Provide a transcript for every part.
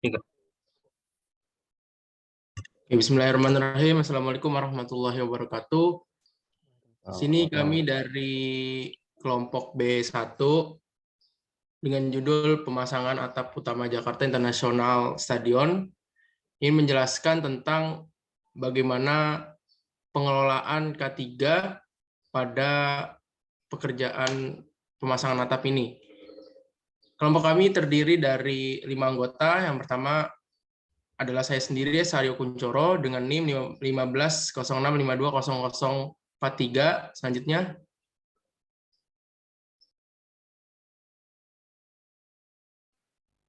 Tiga. Bismillahirrahmanirrahim. Assalamualaikum warahmatullahi wabarakatuh. Di sini kami dari kelompok B1 dengan judul Pemasangan Atap Utama Jakarta International Stadion ingin menjelaskan tentang bagaimana pengelolaan K3 pada pekerjaan pemasangan atap ini. Kelompok kami terdiri dari 5 anggota. Yang pertama adalah saya sendiri, Saryo Kuncoro, dengan NIM 1506520043. Selanjutnya,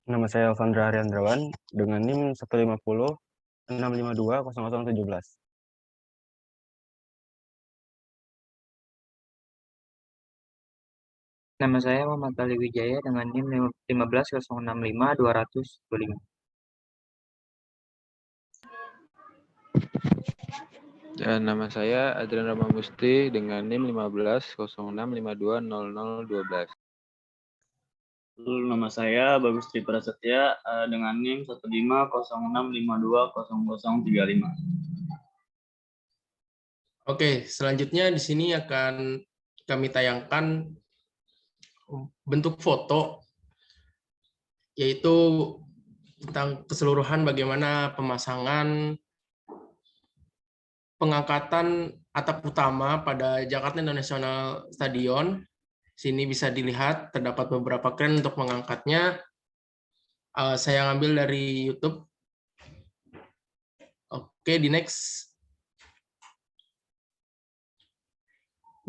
nama saya Alfandra Haryandrawan dengan NIM 1506526520017. Nama saya Muhammad Ali Wijaya dengan NIM 15065265225. Dan nama saya Adrian Ramamusti dengan NIM 1506520012. Nama saya Bagus Tri Prasetya dengan NIM 15065252035. Oke, selanjutnya di sini akan kami tayangkan bentuk foto, yaitu tentang keseluruhan bagaimana pemasangan pengangkatan atap utama pada Jakarta International Stadion. Sini bisa dilihat terdapat beberapa kren untuk mengangkatnya. Saya ngambil dari YouTube. Oke, di next.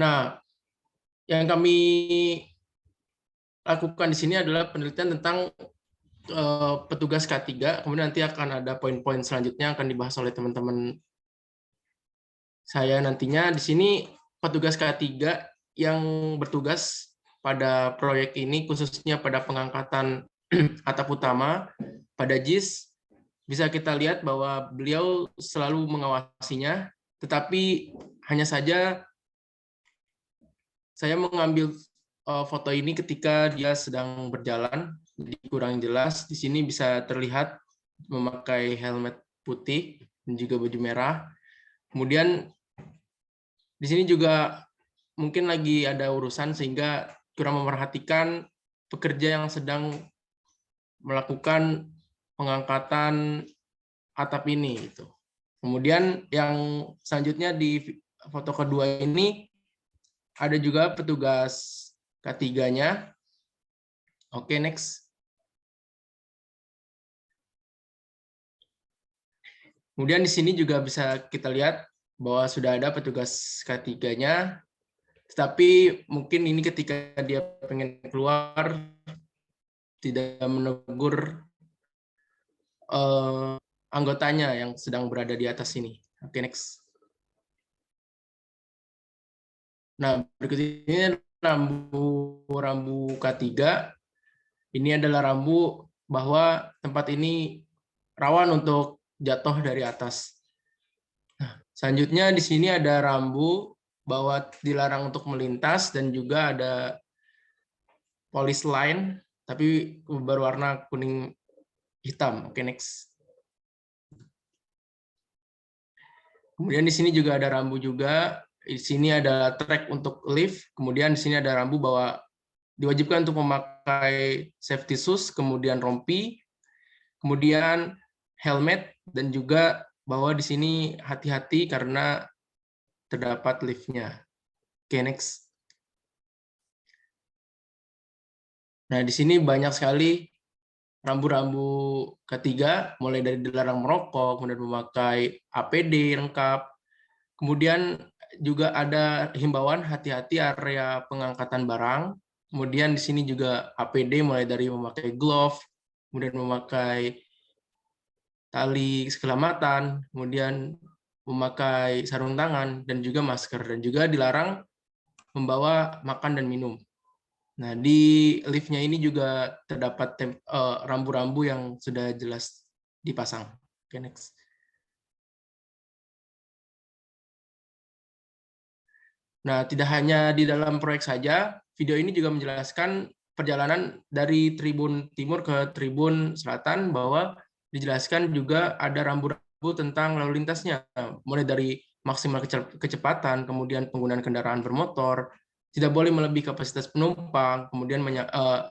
Nah, yang kami lakukan di sini adalah penelitian tentang petugas K3. Kemudian nanti akan ada poin-poin selanjutnya akan dibahas oleh teman-teman saya nantinya. Di sini petugas K3 yang bertugas pada proyek ini, khususnya pada pengangkatan atap utama pada JIS, bisa kita lihat bahwa beliau selalu mengawasinya, tetapi hanya saja saya mengambil foto ini ketika dia sedang berjalan, jadi kurang jelas. Di sini bisa terlihat memakai helmet putih dan juga baju merah. Kemudian di sini juga mungkin lagi ada urusan sehingga kurang memerhatikan pekerja yang sedang melakukan pengangkatan atap ini. Kemudian yang selanjutnya di foto kedua ini ada juga petugas K3-nya. Oke, next. Kemudian di sini juga bisa kita lihat bahwa sudah ada petugas K3-nya, tetapi mungkin ini ketika dia pengen keluar tidak menegur anggotanya yang sedang berada di atas ini. Oke, next. Nah, berikut ini rambu K3. Ini adalah rambu bahwa tempat ini rawan untuk jatuh dari atas. Nah, selanjutnya di sini ada rambu bahwa dilarang untuk melintas dan juga ada police line, tapi berwarna kuning hitam. Oke, next. Kemudian di sini juga ada rambu juga. Di sini ada track untuk lift. Kemudian di sini ada rambu bahwa diwajibkan untuk memakai safety shoes, kemudian rompi, kemudian helmet, dan juga bahwa di sini hati-hati karena terdapat liftnya. Oke, next. Nah, di sini banyak sekali rambu-rambu K3, mulai dari dilarang merokok, kemudian memakai APD lengkap, kemudian juga ada himbauan hati-hati area pengangkatan barang, kemudian di sini juga APD mulai dari memakai glove, kemudian memakai tali keselamatan, kemudian memakai sarung tangan, dan juga masker, dan juga dilarang membawa makan dan minum. Nah, di liftnya ini juga terdapat rambu-rambu yang sudah jelas dipasang. Oke, next. Nah, tidak hanya di dalam proyek saja, video ini juga menjelaskan perjalanan dari tribun timur ke tribun selatan, bahwa dijelaskan juga ada rambu-rambu tentang lalu lintasnya, mulai dari maksimal kecepatan, kemudian penggunaan kendaraan bermotor, tidak boleh melebihi kapasitas penumpang, kemudian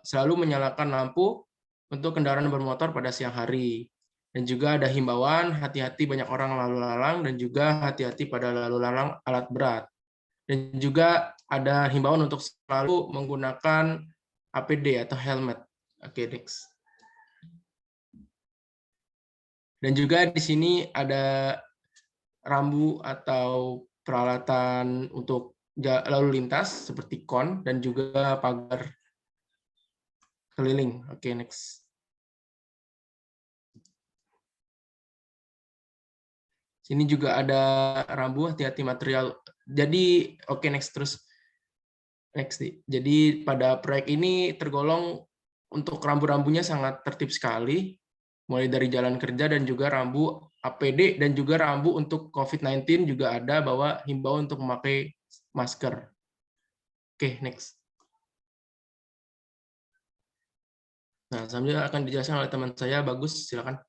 selalu menyalakan lampu untuk kendaraan bermotor pada siang hari. Dan juga ada himbauan hati-hati banyak orang lalu lalang dan juga hati-hati pada lalu lalang alat berat. Dan juga ada himbauan untuk selalu menggunakan APD atau helmet. Oke, next. Dan juga di sini ada rambu atau peralatan untuk lalu lintas seperti kon dan juga pagar keliling. Oke, next. Sini juga ada rambu hati-hati material. Jadi, oke, next terus. Next. Jadi pada proyek ini tergolong untuk rambu-rambunya sangat tertib sekali, mulai dari jalan kerja dan juga rambu APD dan juga rambu untuk COVID-19 juga ada bahwa himbau untuk memakai masker. Oke, next. Nah, selanjutnya akan dijelaskan oleh teman saya, Bagus, silakan.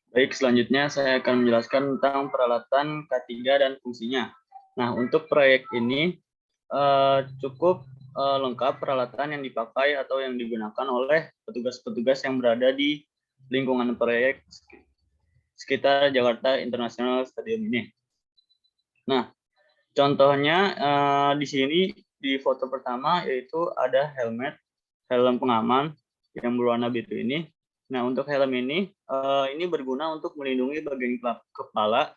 Baik, selanjutnya saya akan menjelaskan tentang peralatan K3 dan fungsinya. Nah, untuk proyek ini cukup lengkap peralatan yang dipakai atau yang digunakan oleh petugas-petugas yang berada di lingkungan proyek sekitar Jakarta International Stadium ini. Nah, contohnya di sini di foto pertama yaitu ada helm pengaman yang berwarna biru ini. Nah, untuk helm ini berguna untuk melindungi bagian kepala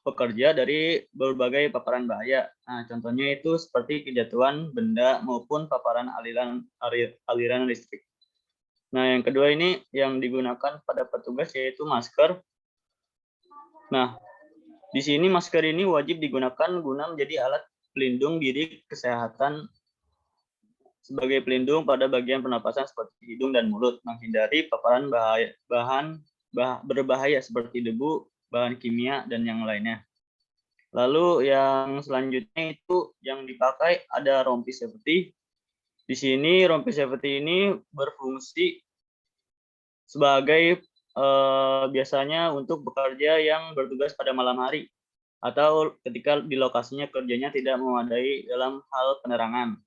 pekerja dari berbagai paparan bahaya. Nah, contohnya itu seperti kejatuhan benda maupun paparan aliran listrik. Nah, yang kedua ini yang digunakan pada petugas yaitu masker. Nah, di sini masker ini wajib digunakan guna menjadi alat pelindung diri kesehatan sebagai pelindung pada bagian pernapasan seperti hidung dan mulut, menghindari paparan bahan berbahaya seperti debu, bahan kimia, dan yang lainnya. Lalu yang selanjutnya itu yang dipakai ada rompi safety. Di sini rompi safety ini berfungsi sebagai biasanya untuk bekerja yang bertugas pada malam hari atau ketika di lokasinya kerjanya tidak memadai dalam hal penerangan.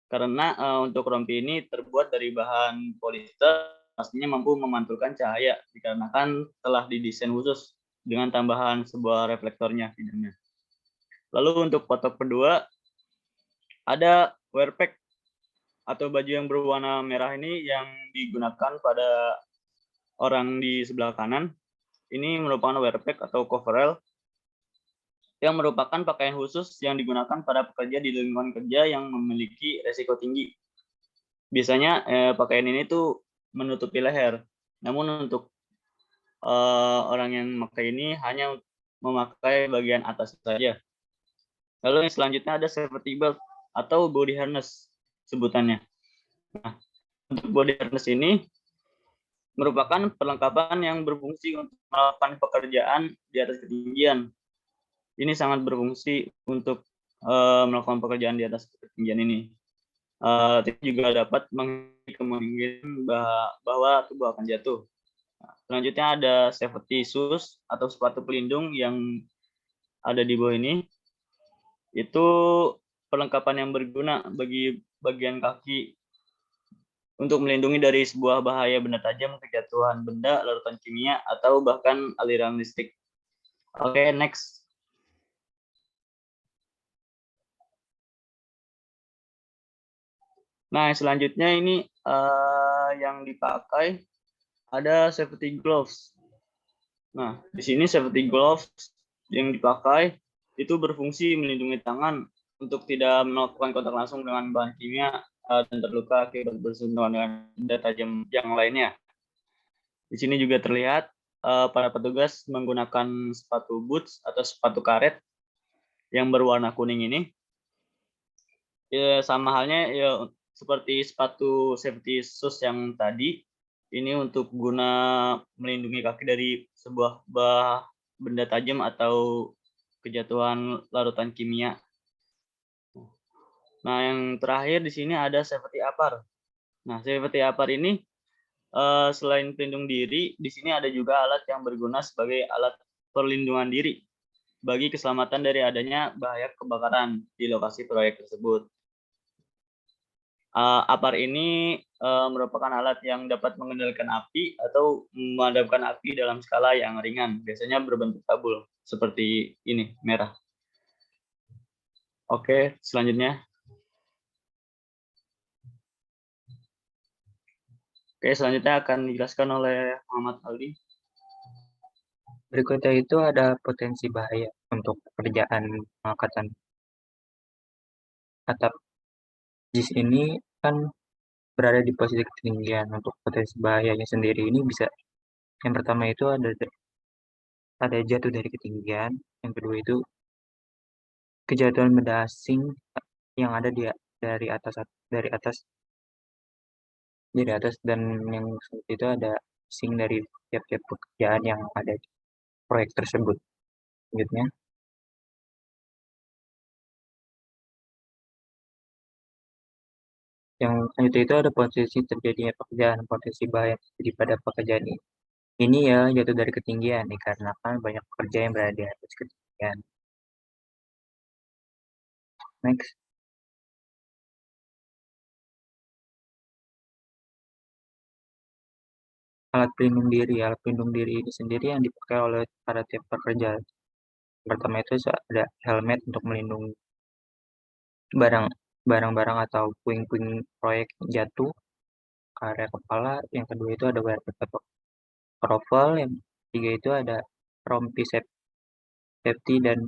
Karena untuk rompi ini terbuat dari bahan polister, pastinya mampu memantulkan cahaya dikarenakan telah didesain khusus dengan tambahan sebuah reflektornya di dalamnya. Lalu untuk foto kedua, ada wear pack atau baju yang berwarna merah ini yang digunakan pada orang di sebelah kanan. Ini merupakan wear pack atau coverall yang merupakan pakaian khusus yang digunakan pada pekerja di lingkungan kerja yang memiliki resiko tinggi. Biasanya pakaian ini tuh menutupi leher. Namun untuk orang yang memakai ini hanya memakai bagian atas saja. Lalu yang selanjutnya ada safety belt atau body harness sebutannya. Nah, untuk body harness ini merupakan perlengkapan yang berfungsi untuk melakukan pekerjaan di atas ketinggian. Ini sangat berfungsi untuk melakukan pekerjaan di atas ketinggian ini. Juga dapat menghindari kemungkinan bahwa tubuh akan jatuh. Selanjutnya ada safety shoes atau sepatu pelindung yang ada di bawah ini. Itu perlengkapan yang berguna bagi bagian kaki untuk melindungi dari sebuah bahaya benda tajam, kejatuhan benda, larutan kimia, atau bahkan aliran listrik. Oke, next. Nah, selanjutnya ini yang dipakai ada safety gloves. Nah, di sini safety gloves yang dipakai itu berfungsi melindungi tangan untuk tidak melakukan kontak langsung dengan bahan kimia dan terluka akibat bersentuhan dengan benda tajam yang lainnya. Di sini juga terlihat para petugas menggunakan sepatu boots atau sepatu karet yang berwarna kuning ini. Ya, sama halnya ya seperti sepatu safety shoes yang tadi. Ini untuk guna melindungi kaki dari sebuah benda tajam atau kejatuhan larutan kimia. Nah, yang terakhir di sini ada safety apar. Nah, safety apar ini selain pelindung diri, di sini ada juga alat yang berguna sebagai alat perlindungan diri bagi keselamatan dari adanya bahaya kebakaran di lokasi proyek tersebut. APAR ini merupakan alat yang dapat mengendalikan api atau memadamkan api dalam skala yang ringan, biasanya berbentuk tabul seperti ini, merah. Oke, selanjutnya. Oke, selanjutnya akan dijelaskan oleh Muhammad Aldi. Berikutnya itu ada potensi bahaya untuk pekerjaan pengangkatan atap. JIS ini kan berada di posisi ketinggian. Untuk potensi bahayanya sendiri ini bisa, yang pertama itu ada jatuh dari ketinggian, yang kedua itu kejatuhan benda asing yang ada dari atas dan yang seperti itu ada asing dari tiap-tiap pekerjaan yang ada di proyek tersebut. Selanjutnya, yang selanjutnya itu ada potensi terjadinya pekerjaan, potensi bahaya terjadi pada pekerjaan ini. Ini ya jatuh dari ketinggian dikarenakan banyak pekerja yang berada di atas ketinggian. Next. Alat pelindung diri. Alat pelindung diri ini sendiri yang dipakai oleh para tiap pekerja. Pertama itu ada helmet untuk melindungi barang-barang atau puing-puing proyek jatuh ke area kepala. Yang kedua itu ada wear atau krovel. Yang ketiga itu ada rompi safety dan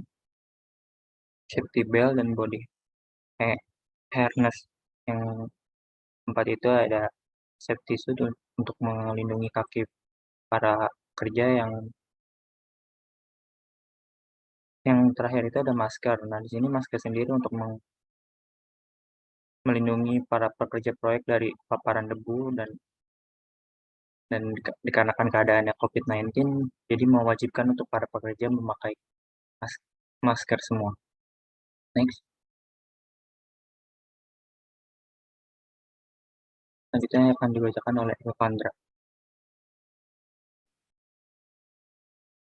safety belt dan body harness. Yang keempat itu ada safety suit untuk melindungi kaki para kerja. Yang terakhir itu ada masker. Nah, di sini masker sendiri untuk melindungi para pekerja proyek dari paparan debu dan dikarenakan keadaannya COVID-19, jadi mewajibkan untuk para pekerja memakai masker semua. Next. Selanjutnya akan dibacakan oleh Elvandra.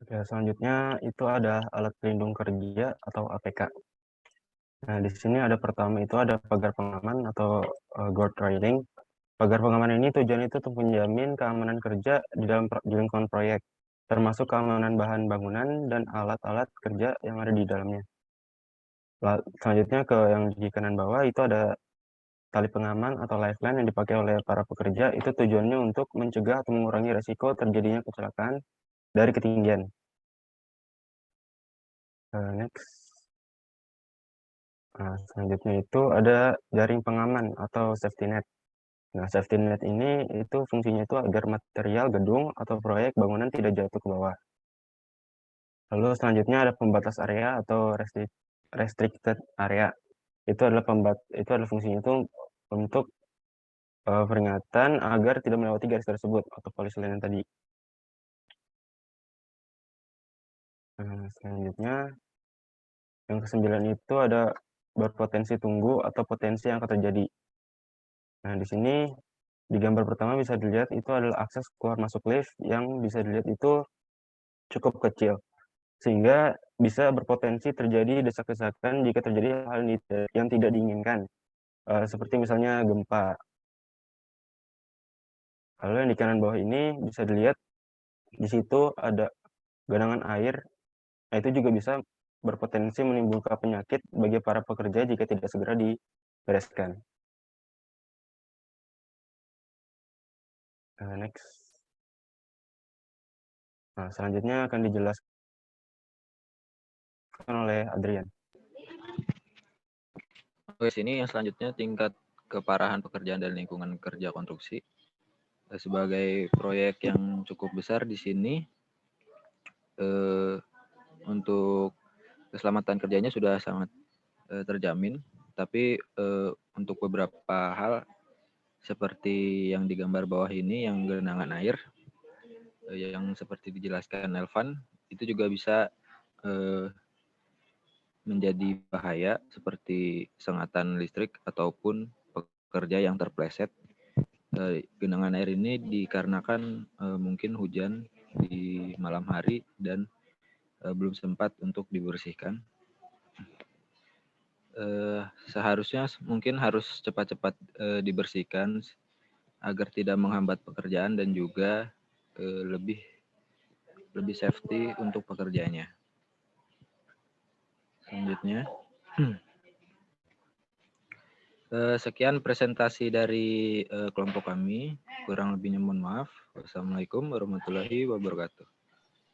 Oke, selanjutnya itu ada alat pelindung kerja atau APK. Nah, di sini ada pertama itu ada pagar pengaman atau guard railing. Pagar pengaman ini tujuannya itu untuk menjamin keamanan kerja di dalam di lingkungan proyek, termasuk keamanan bahan bangunan dan alat-alat kerja yang ada di dalamnya. Selanjutnya ke yang di kanan bawah itu ada tali pengaman atau lifeline yang dipakai oleh para pekerja. Itu tujuannya untuk mencegah atau mengurangi resiko terjadinya kecelakaan dari ketinggian. Next. Nah, selanjutnya itu ada jaring pengaman atau safety net. Nah, safety net ini itu fungsinya itu agar material gedung atau proyek bangunan tidak jatuh ke bawah. Lalu selanjutnya ada pembatas area atau restricted area. Itu adalah fungsinya itu untuk peringatan agar tidak melewati garis tersebut atau polis lain tadi. Nah, selanjutnya yang ke-9 itu ada berpotensi tunggu atau potensi yang akan terjadi. Nah, di sini di gambar pertama bisa dilihat itu adalah akses keluar masuk lift yang bisa dilihat itu cukup kecil, sehingga bisa berpotensi terjadi desak-desakan jika terjadi hal yang tidak diinginkan, seperti misalnya gempa. Lalu yang di kanan bawah ini bisa dilihat di situ ada genangan air. Nah, itu juga bisa berpotensi menimbulkan penyakit bagi para pekerja jika tidak segera dibereskan. Next. Nah, selanjutnya akan dijelaskan oleh Adrian. Oke, sini yang selanjutnya tingkat keparahan pekerjaan dan lingkungan kerja konstruksi. Sebagai proyek yang cukup besar di sini, untuk keselamatan kerjanya sudah sangat terjamin. Tapi untuk beberapa hal seperti yang digambar bawah ini, yang genangan air, yang seperti dijelaskan Elvan, itu juga bisa menjadi bahaya seperti sengatan listrik ataupun pekerja yang terpleset Genangan air ini dikarenakan mungkin hujan di malam hari dan belum sempat untuk dibersihkan. Seharusnya mungkin harus cepat-cepat dibersihkan agar tidak menghambat pekerjaan dan juga lebih safety untuk pekerjanya. Selanjutnya, sekian presentasi dari kelompok kami. Kurang lebihnya mohon maaf. Wassalamualaikum warahmatullahi wabarakatuh.